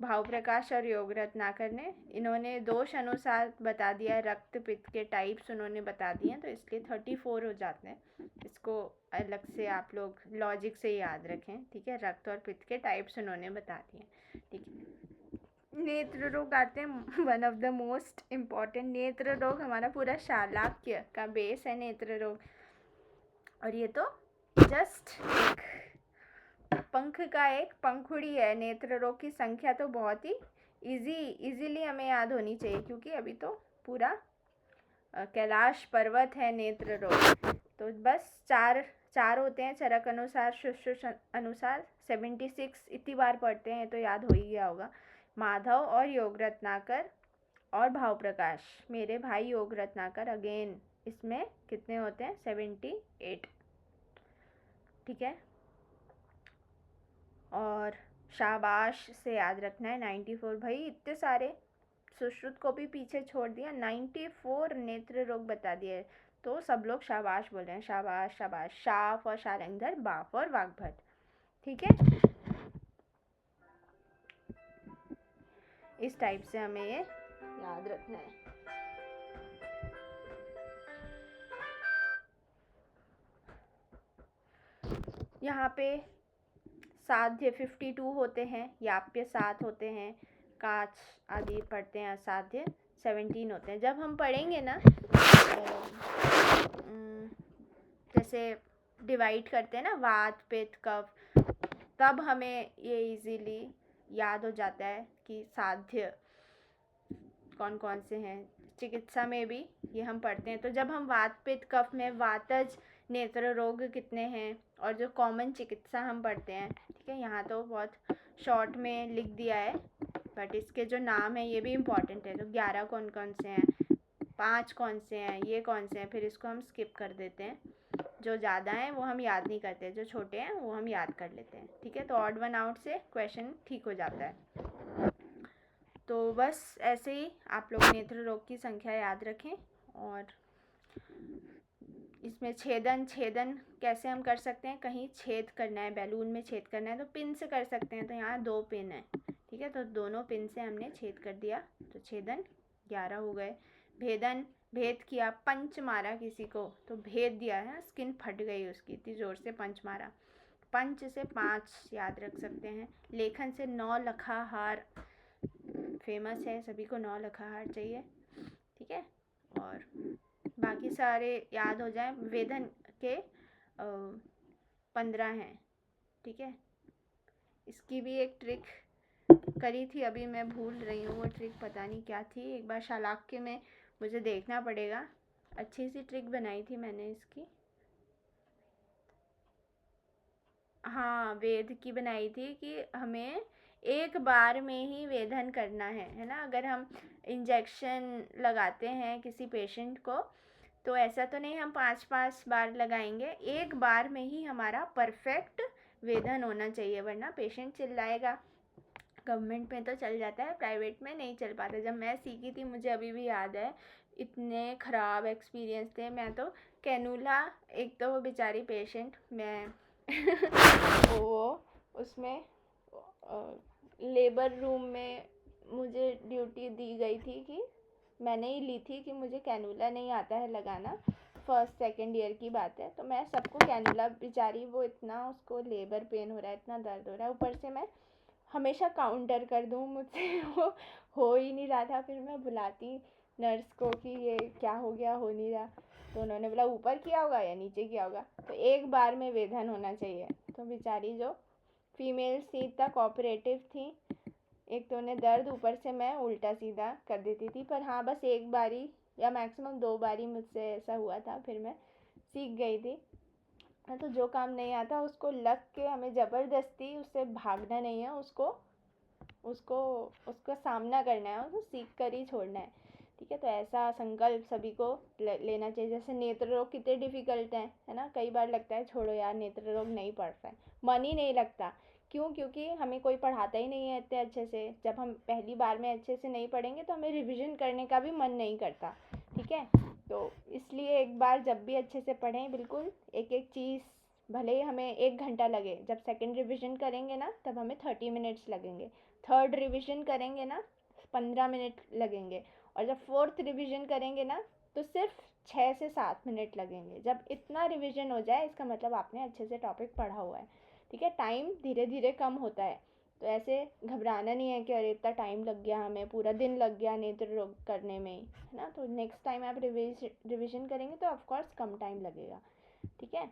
भाव प्रकाश और योग रत्नाकर ने, इन्होंने दोष अनुसार बता दिया, रक्त पित्त के टाइप्स उन्होंने बता दिए, तो इसलिए 34 हो जाते हैं। इसको अलग से आप लोग लॉजिक से याद रखें। ठीक है, रक्त और पित्त के टाइप्स उन्होंने बता दिए। ठीक है, नेत्र रोग आते हैं, one of the most important. नेत्र रोग हमारा पूरा शालाक्य का बेस है नेत्र रोग, और ये तो जस्ट पंख का एक पंखुड़ी है। नेत्र रोग की संख्या तो बहुत ही इजीली हमें याद होनी चाहिए, क्योंकि अभी तो पूरा कैलाश पर्वत है नेत्र रोग। तो बस 4 होते हैं चरक अनुसार, सुश्रुत अनुसार 76 इतनी बार पढ़ते हैं तो याद हो ही गया होगा। माधव और योग रत्नाकर और भाव प्रकाश, मेरे भाई योग रत्नाकर, अगेन इसमें कितने होते हैं? 78। ठीक है, और शाबाश से याद रखना है 94। भाई इतने सारे, सुश्रुत को भी पीछे छोड़ दिया, 94 नेत्र रोग बता दिए, तो सब लोग शाबाश बोल रहे हैं, शाबाश शाबाश। शाफ और शारंगधर, बाफ और वाग्भट। ठीक है, इस टाइप से हमें ये याद रखना है। यहाँ पे साध्य 52 होते हैं, याप्य 7 होते हैं, काच आदि पढ़ते हैं, असाध्य 17 होते हैं। जब हम पढ़ेंगे ना, जैसे डिवाइड करते हैं ना, वात पित्त कफ, तब हमें ये इजीली याद हो जाता है कि साध्य कौन कौन से हैं। चिकित्सा में भी ये हम पढ़ते हैं, तो जब हम वात पित्त कफ में वातज नेत्र रोग कितने हैं, और जो कॉमन चिकित्सा हम पढ़ते हैं, ठीक है, यहाँ तो बहुत शॉर्ट में लिख दिया है, बट इसके जो नाम है ये भी इम्पॉर्टेंट है। तो 11 कौन कौन से हैं, 5 कौन से हैं, ये कौन से हैं, फिर इसको हम स्किप कर देते हैं। जो ज़्यादा हैं वो हम याद नहीं करते, जो छोटे हैं वो हम याद कर लेते हैं। ठीक है, तो ऑड वन आउट से क्वेश्चन ठीक हो जाता है। तो बस ऐसे ही आप लोग नेत्र रोग की संख्या याद रखें। और इसमें छेदन कैसे हम कर सकते हैं, कहीं छेद करना है, बैलून में छेद करना है तो पिन से कर सकते हैं। तो यहाँ 2 पिन है, ठीक है, तो दोनों पिन से हमने छेद कर दिया, तो छेदन 11 हो गए। भेद किया, पंच मारा किसी को तो भेद दिया है, स्किन फट गई उसकी, इतनी जोर से पंच मारा। पंच से 5 याद रख सकते हैं। लेखन से 9 लखाहार फेमस है, सभी को 9 लखाहार चाहिए, ठीक है। और बाकी सारे याद हो जाए। वेधन के 15 हैं, ठीक है। इसकी भी एक ट्रिक करी थी, अभी मैं भूल रही हूँ वो ट्रिक, पता नहीं क्या थी। एक बार शालाक्य में मुझे देखना पड़ेगा, अच्छी सी ट्रिक बनाई थी मैंने इसकी। हाँ, वेद की बनाई थी कि हमें एक बार में ही वेधन करना है ना। अगर हम इंजेक्शन लगाते हैं किसी पेशेंट को तो ऐसा तो नहीं हम 5-5 बार लगाएंगे, एक बार में ही हमारा परफेक्ट वेधन होना चाहिए, वरना पेशेंट चिल्लाएगा। गवर्नमेंट में तो चल जाता है, प्राइवेट में नहीं चल पाता। जब मैं सीखी थी मुझे अभी भी याद है, इतने ख़राब एक्सपीरियंस थे। मैं तो कैनुला, एक तो वो बेचारी पेशेंट, मैं वो उसमें लेबर रूम में मुझे ड्यूटी दी गई थी कि मैंने ही ली थी कि मुझे कैनुला नहीं आता है लगाना, फर्स्ट सेकंड ईयर की बात है। तो मैं सबको कैनुला, बेचारी वो इतना उसको लेबर पेन हो रहा है, इतना दर्द हो रहा है, ऊपर से मैं हमेशा काउंटर कर दूँ, मुझसे वो हो ही नहीं रहा था। फिर मैं बुलाती नर्स को कि ये क्या हो गया, हो नहीं रहा। तो उन्होंने बोला ऊपर किया होगा या नीचे किया होगा। तो एक बार में वेधन होना चाहिए। तो बेचारी जो फीमेल थी इतना कोऑपरेटिव थी, एक तो उन्हें दर्द, ऊपर से मैं उल्टा सीधा कर देती थी। पर हाँ, बस एक बारी या मैक्सिमम 2 बारी मुझसे ऐसा हुआ था, फिर मैं सीख गई थी। तो जो काम नहीं आता उसको लग के हमें ज़बरदस्ती उससे भागना नहीं है, उसका सामना करना है, उसको सीख कर ही छोड़ना है, ठीक है। तो ऐसा संकल्प सभी को लेना चाहिए। जैसे नेत्र रोग कितने डिफ़िकल्ट हैं, है ना। कई बार लगता है छोड़ो यार, नेत्र रोग नहीं पढ़ रहा है, मन ही नहीं लगता। क्यों? क्योंकि हमें कोई पढ़ाता ही नहीं है इतने अच्छे से। जब हम पहली बार में अच्छे से नहीं पढ़ेंगे तो हमें रिविज़न करने का भी मन नहीं करता, ठीक है। तो इसलिए एक बार जब भी अच्छे से पढ़ें, बिल्कुल एक एक चीज़, भले ही हमें 1 घंटा लगे, जब सेकंड रिविज़न करेंगे ना तब हमें 30 मिनट्स लगेंगे, थर्ड रिविज़न करेंगे ना 15 मिनट लगेंगे, और जब फोर्थ रिविज़न करेंगे ना तो सिर्फ 6 से 7 मिनट लगेंगे। जब इतना रिविज़न हो जाए इसका मतलब आपने अच्छे से टॉपिक पढ़ा हुआ है, ठीक है। टाइम धीरे धीरे कम होता है, तो ऐसे घबराना नहीं है कि अरे इतना टाइम लग गया, हमें पूरा दिन लग गया नेत्र रोग करने में, है ना। तो नेक्स्ट टाइम आप रिविज़न करेंगे तो ऑफकोर्स कम टाइम लगेगा, ठीक है।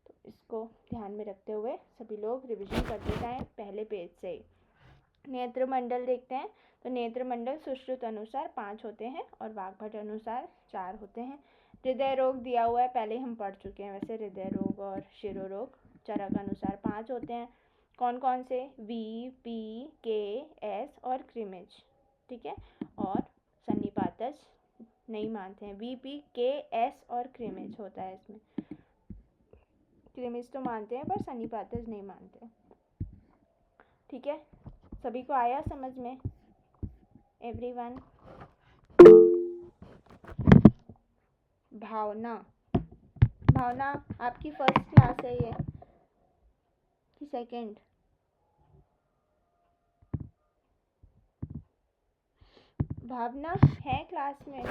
तो इसको ध्यान में रखते हुए सभी लोग रिविज़न करते जाएं पहले पेज से ही। नेत्र मंडल देखते हैं, तो नेत्र मंडल सुश्रुत अनुसार 5 होते हैं और वाग्भट अनुसार 4 होते हैं। हृदय रोग दिया हुआ है, पहले हम पढ़ चुके हैं वैसे, हृदय रोग और शिरोरोग चरक अनुसार 5 होते हैं। कौन कौन से? वी, पी, के, एस और क्रिमिज, ठीक है। और सन्निपातज नहीं मानते हैं, वी, पी, के, एस और क्रिमिज होता है इसमें। क्रिमिज तो मानते हैं पर सन्निपातज नहीं मानते, ठीक है। सभी को आया समझ में? एवरीवन? भावना आपकी फर्स्ट क्लास है ये कि सेकंड? भावना है क्लास में?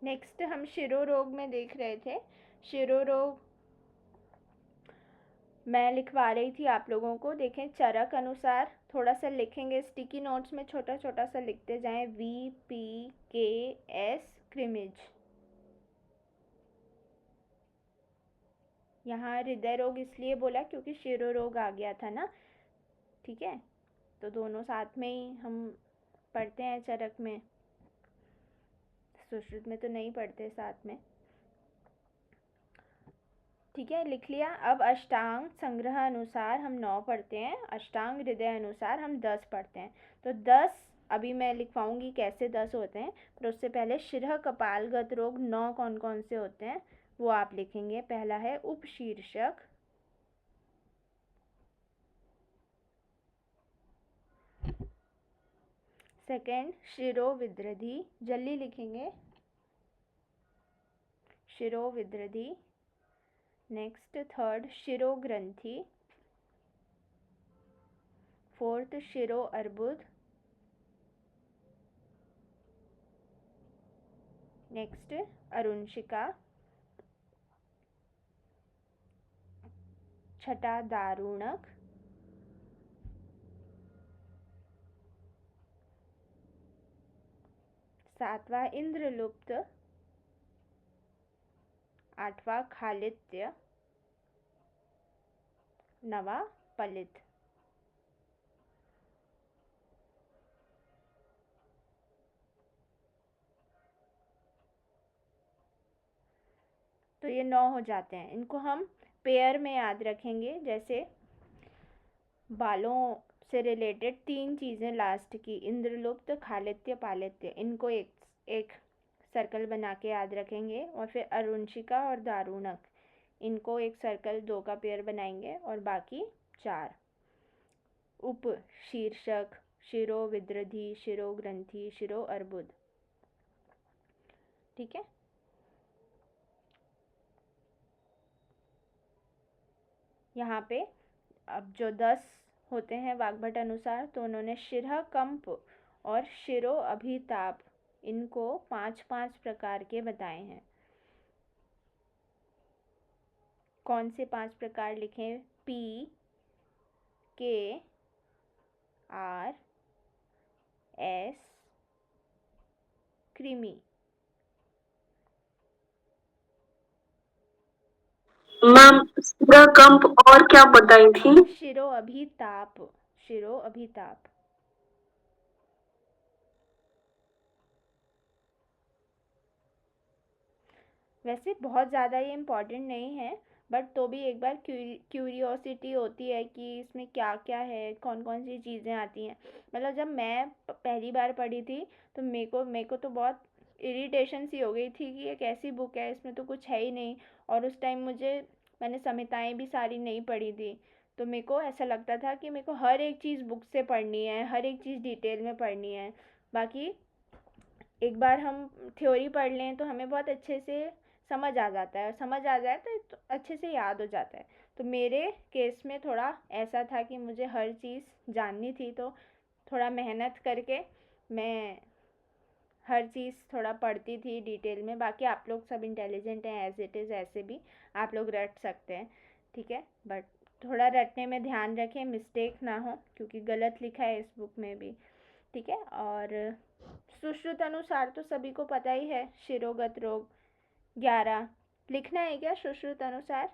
नेक्स्ट हम शिरोरोग में देख रहे थे। शिरोरोग मैं लिखवा रही थी आप लोगों को, देखें चरक अनुसार थोड़ा सा लिखेंगे, स्टिकी नोट्स में छोटा छोटा सा लिखते जाएं। वी, पी, के, एस, क्रिमिज। यहाँ हृदय रोग इसलिए बोला क्योंकि शिरोरोग आ गया था ना, ठीक है। तो दोनों साथ में ही हम पढ़ते हैं चरक में, सुश्रुत में तो नहीं पढ़ते साथ में, ठीक है। लिख लिया। अब अष्टांग संग्रह अनुसार हम 9 पढ़ते हैं, अष्टांग हृदय अनुसार हम 10 पढ़ते हैं। तो 10 अभी मैं लिखवाऊंगी कैसे 10 होते हैं, पर उससे पहले शिरः कपालगत रोग 9 कौन कौन से होते हैं वो आप लिखेंगे। पहला है उपशीर्षक, सेकेंड शिरोविद्रधि, जल्दी लिखेंगे, शिरोविद्रधि। नेक्स्ट थर्ड शिरोग्रंथि, फोर्थ शिरो अर्बुद, नेक्स्ट अरुणशिका, छठा दारुणक, सातवां इंद्रलुप्त, आठवां खालित्य, नवा पलित। तो ये 9 हो जाते हैं। इनको हम पेयर में याद रखेंगे। जैसे बालों से रिलेटेड 3 चीज़ें लास्ट की, इंद्रलुप्त, खालित्य, पालित्य, इनको एक सर्कल बना के याद रखेंगे। और फिर अरुणशिका और दारुणक, इनको एक सर्कल 2 का पेयर बनाएंगे। और बाकी 4 उप शीर्षक, शिरोविद्रधि, शिरोग्रंथि, शिरो अर्बुद। ठीक है। यहाँ पे अब जो 10 होते हैं वाग्भट अनुसार, तो उन्होंने शिरः कंप और शिरो अभिताप, इनको 5-5 प्रकार के बताए हैं। कौन से 5 प्रकार लिखें? P, K, R, S, कृमि। मैम पूरा कंप और क्या बताई थी? शिरो अभिताप, शिरो अभिताप। वैसे बहुत ज़्यादा ये इम्पोर्टेंट नहीं है, बट तो भी एक बार क्यूरियोसिटी होती है कि इसमें क्या क्या है, कौन कौन सी चीज़ें आती हैं। मतलब जब मैं पहली बार पढ़ी थी तो मेरे को तो बहुत इरिटेशन सी हो गई थी कि ये कैसी बुक है, इसमें तो कुछ है ही नहीं। और उस टाइम मैंने संहिताएँ भी सारी नहीं पढ़ी थी, तो मेरे को ऐसा लगता था कि मेरे को हर एक चीज़ बुक से पढ़नी है, हर एक चीज़ डिटेल में पढ़नी है। बाकी एक बार हम थ्योरी पढ़ लें तो हमें बहुत अच्छे से समझ आ जाता है, और समझ आ जाए तो अच्छे से याद हो जाता है। तो मेरे केस में थोड़ा ऐसा था कि मुझे हर चीज़ जाननी थी, तो थोड़ा मेहनत करके मैं हर चीज़ थोड़ा पढ़ती थी डिटेल में। बाकी आप लोग सब इंटेलिजेंट हैं, एज इट इज़ ऐसे भी आप लोग रट सकते हैं, ठीक है। बट थोड़ा रटने में ध्यान रखें, मिस्टेक ना हो, क्योंकि गलत लिखा है इस बुक में भी, ठीक है। और सुश्रुत अनुसार तो सभी को पता ही है, शिरोगत रोग 11 लिखना है क्या सुश्रुत अनुसार?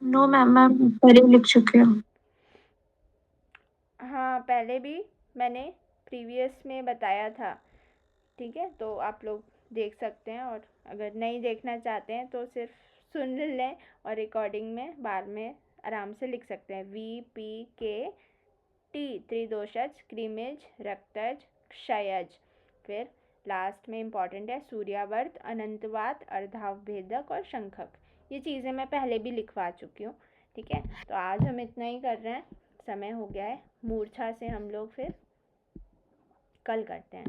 नो मैम, मैं पहले लिख चुकी हूँ। हाँ, पहले भी मैंने प्रीवियस में बताया था, ठीक है। तो आप लोग देख सकते हैं, और अगर नहीं देखना चाहते हैं तो सिर्फ सुन लें, और रिकॉर्डिंग में बाद में आराम से लिख सकते हैं। VPKT त्रिदोषज, क्रीमेज, रक्तज, क्षयज। फिर लास्ट में इम्पॉर्टेंट है सूर्यावर्त, अनंतवात, अर्धावभेदक और शंखक। ये चीज़ें मैं पहले भी लिखवा चुकी हूँ, ठीक है। तो आज हम इतना ही कर रहे हैं, समय हो गया है। मूर्छा से हम लोग फिर कल करते हैं।